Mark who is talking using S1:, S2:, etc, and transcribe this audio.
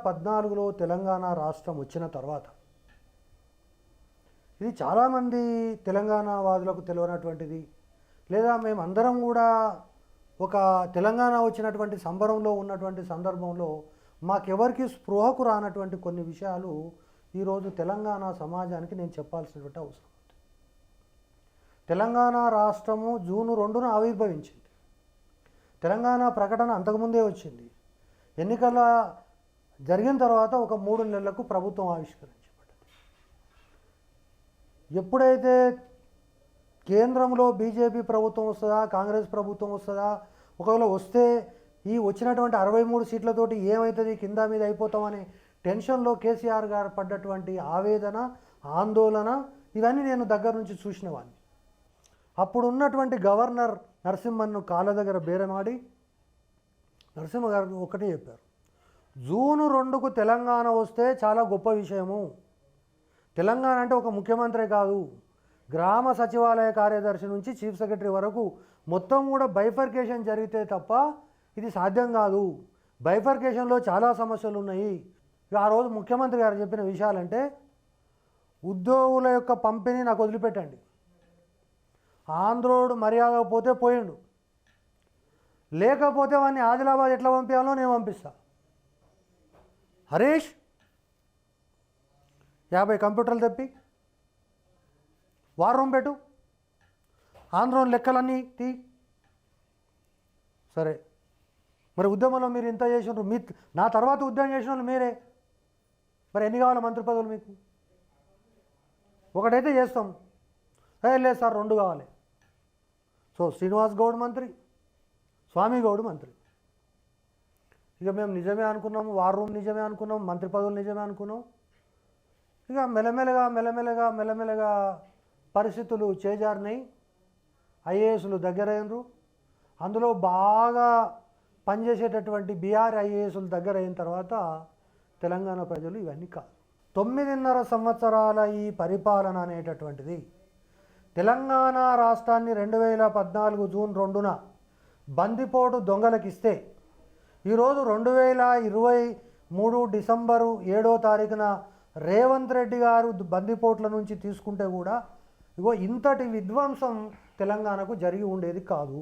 S1: 2014లో తెలంగాణ రాష్ట్రం వచ్చిన తర్వాత ఇది చాలామంది తెలంగాణ వాదులకు తెలియనటువంటిది, లేదా మేమందరం కూడా ఒక తెలంగాణ వచ్చినటువంటి సంబరంలో ఉన్నటువంటి సందర్భంలో మాకెవరికి స్పృహకు రానటువంటి కొన్ని విషయాలు ఈరోజు తెలంగాణ సమాజానికి నేను చెప్పాల్సినటువంటి అవసరం ఉంది. తెలంగాణ రాష్ట్రము జూన్ 2న ఆవిర్భవించింది. తెలంగాణ ప్రకటన అంతకుముందే వచ్చింది. ఎన్నికల జరిగిన తర్వాత ఒక 3 నెలలకు ప్రభుత్వం ఆవిష్కరించబడ్డది. ఎప్పుడైతే కేంద్రంలో బీజేపీ ప్రభుత్వం వస్తుందా, కాంగ్రెస్ ప్రభుత్వం వస్తుందా, ఒకవేళ వస్తే ఈ వచ్చినటువంటి 63 సీట్లతోటి ఏమవుతుంది, కింద మీద అయిపోతామనే టెన్షన్లో కేసీఆర్ గారు పడ్డటువంటి ఆవేదన, ఆందోళన ఇవన్నీ నేను దగ్గర నుంచి చూసినవాడిని. అప్పుడు ఉన్నటువంటి గవర్నర్ నరసింహన్ను కాళ్ళ దగ్గర బేరమాడి నరసింహ గారు ఒకటే చెప్పారు, జూన్ 2కు తెలంగాణ వస్తే చాలా గొప్ప విషయము. తెలంగాణ అంటే ఒక ముఖ్యమంత్రి కాదు, గ్రామ సచివాలయ కార్యదర్శి నుంచి చీఫ్ సెక్రటరీ వరకు మొత్తం కూడా బైఫర్కేషన్ జరిగితే తప్ప ఇది సాధ్యం కాదు. బైఫర్కేషన్లో చాలా సమస్యలు ఉన్నాయి. ఆ రోజు ముఖ్యమంత్రి గారు చెప్పిన విషయాలంటే, ఉద్యోగుల యొక్క పంపిణీ నాకు వదిలిపెట్టండి, ఆంధ్రోడు మర్యాద పోతే పోయిండు, లేకపోతే వాడిని ఆదిలాబాద్ ఎట్లా పంపించాలో నేను పంపిస్తా. హరీష్ 50 కంప్యూటర్లు తెప్పి వార్ రూమ్ పెట్టు, ఆంధ్రోని లెక్కలన్నీ తీ. సరే, మరి ఉద్యమంలో మీరు ఇంత చేసినారు, నా తర్వాత ఉద్యమం చేసిన వాళ్ళు మీరే, మరి ఎన్ని కావాలి మంత్రి పదవులు మీకు? ఒకటైతే చేస్తాం, లేదు సార్ 2 కావాలి. సో శ్రీనివాస్ గౌడ్ మంత్రి, స్వామి గౌడ్ మంత్రి. ఇక మేము నిజమే అనుకున్నాము, వార్ రూమ్ నిజమే అనుకున్నాం, మంత్రి పదవులు నిజమే అనుకున్నాం. ఇక మెల్లమెల్లగా పరిస్థితులు చేజారినాయి. ఐఏఎస్లు దగ్గరైనరు. అందులో బాగా పనిచేసేటటువంటి బీఆర్ ఐఏఎస్లు దగ్గర అయిన తర్వాత తెలంగాణ ప్రజలు ఇవన్నీ కాదు. 9.5 సంవత్సరాల ఈ పరిపాలన అనేటటువంటిది తెలంగాణ రాష్ట్రాన్ని 2014 జూన్ 2న బందిపోటు దొంగలకిస్తే, ఈరోజు 2023 డిసెంబరు 7వ తారీఖున రేవంత్ రెడ్డి గారు బందిపోట్ల నుంచి తీసుకుంటే కూడా ఇగో ఇంతటి విధ్వంసం తెలంగాణకు జరిగి ఉండేది కాదు.